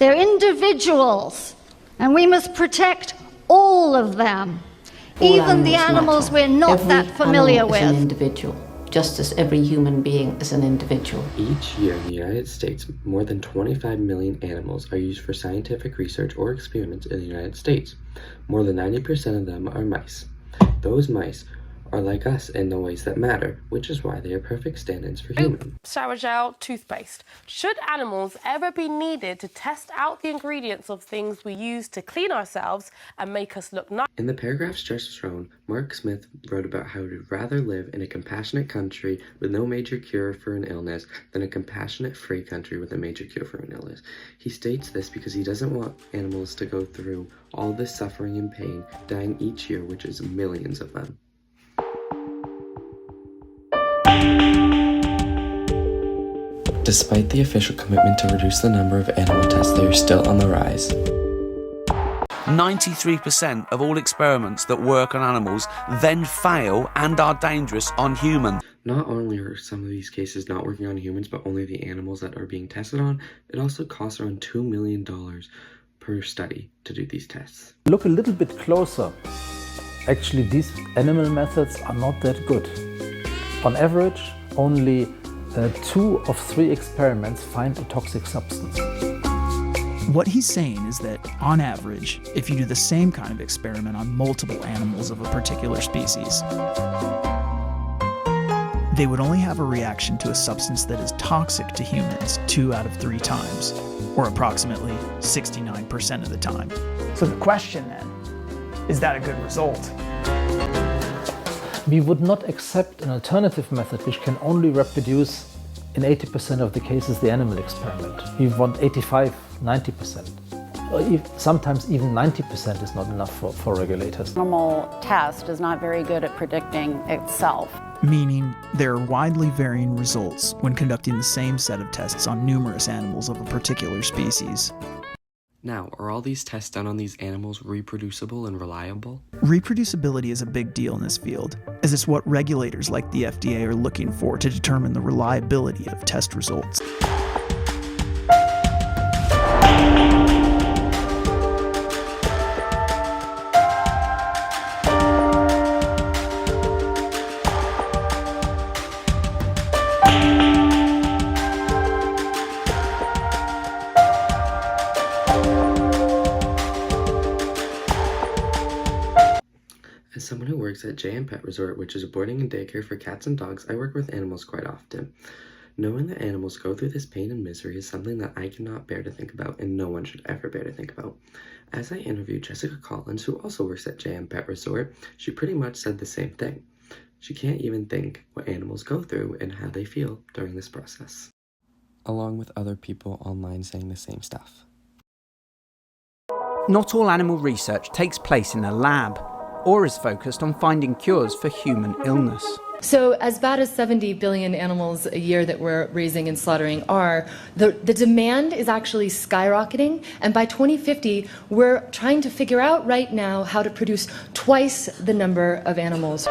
They're individuals, and we must protect all of them, even the animals we're not that familiar with. Every animal is an individual, just as every human being is an individual. Each year in the United States, more than 25 million animals are used for scientific research or experiments in the United States. More than 90% of them are mice. Those mice are like us in the ways that matter, which is why they are perfect stand-ins for humans. Shower gel, toothpaste. Should animals ever be needed to test out the ingredients of things we use to clean ourselves and make us look nice? In the paragraphs just shown, Mark Smith wrote about how he'd rather live in a compassionate country with no major cure for an illness than a compassionate free country with a major cure for an illness. He states this because he doesn't want animals to go through all this suffering and pain, dying each year, which is millions of them. Despite the official commitment to reduce the number of animal tests, they are still on the rise. 93% of all experiments that work on animals then fail and are dangerous on humans. Not only are some of these cases not working on humans, but only the animals that are being tested on, it also costs around $2 million per study to do these tests. Look a little bit closer. Actually, these animal methods are not that good. On average, only 2 of 3 experiments find a toxic substance. What he's saying is that, on average, if you do the same kind of experiment on multiple animals of a particular species, they would only have a reaction to a substance that is toxic to humans 2 out of 3 times, or approximately 69% of the time. So the question then, is that a good result? We would not accept an alternative method which can only reproduce in 80% of the cases the animal experiment. We want 85, 90%. Or sometimes even 90% is not enough for regulators. Animal test is not very good at predicting itself. Meaning there are widely varying results when conducting the same set of tests on numerous animals of a particular species. Now, are all these tests done on these animals reproducible and reliable? Reproducibility is a big deal in this field, as it's what regulators like the FDA are looking for to determine the reliability of test results. As someone who works at JM Pet Resort, which is a boarding and daycare for cats and dogs, I work with animals quite often. Knowing that animals go through this pain and misery is something that I cannot bear to think about, and no one should ever bear to think about. As I interviewed Jessica Collins, who also works at JM Pet Resort, she pretty much said the same thing. She can't even think what animals go through and how they feel during this process. Along with other people online saying the same stuff. Not all animal research takes place in a lab, or is focused on finding cures for human illness. So as bad as 70 billion animals a year that we're raising and slaughtering are, the demand is actually skyrocketing, and by 2050 we're trying to figure out right now how to produce twice the number of animals.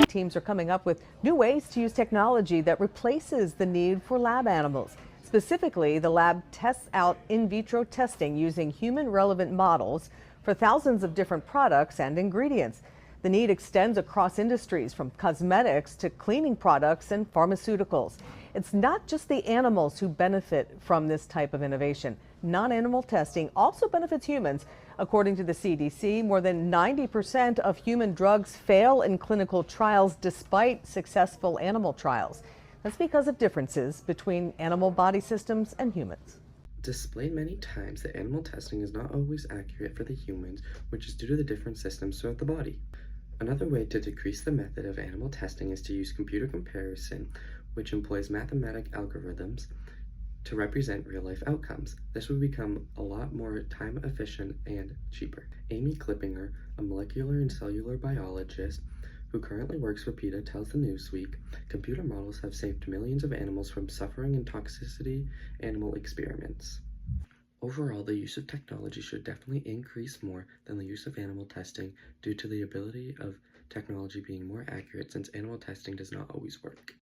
Teams are coming up with new ways to use technology that replaces the need for lab animals. Specifically, the lab tests out in vitro testing using human-relevant models for thousands of different products and ingredients. The need extends across industries, from cosmetics to cleaning products and pharmaceuticals. It's not just the animals who benefit from this type of innovation. Non-animal testing also benefits humans. According to the CDC, more than 90% of human drugs fail in clinical trials despite successful animal trials. That's because of differences between animal body systems and humans. Displayed many times that animal testing is not always accurate for the humans, which is due to the different systems throughout the body. Another way to decrease the method of animal testing is to use computer comparison, which employs mathematic algorithms to represent real-life outcomes. This would become a lot more time efficient and cheaper. Amy Klippinger, a molecular and cellular biologist who currently works for PETA, tells the Newsweek, computer models have saved millions of animals from suffering in toxicity animal experiments. Overall, the use of technology should definitely increase more than the use of animal testing due to the ability of technology being more accurate since animal testing does not always work.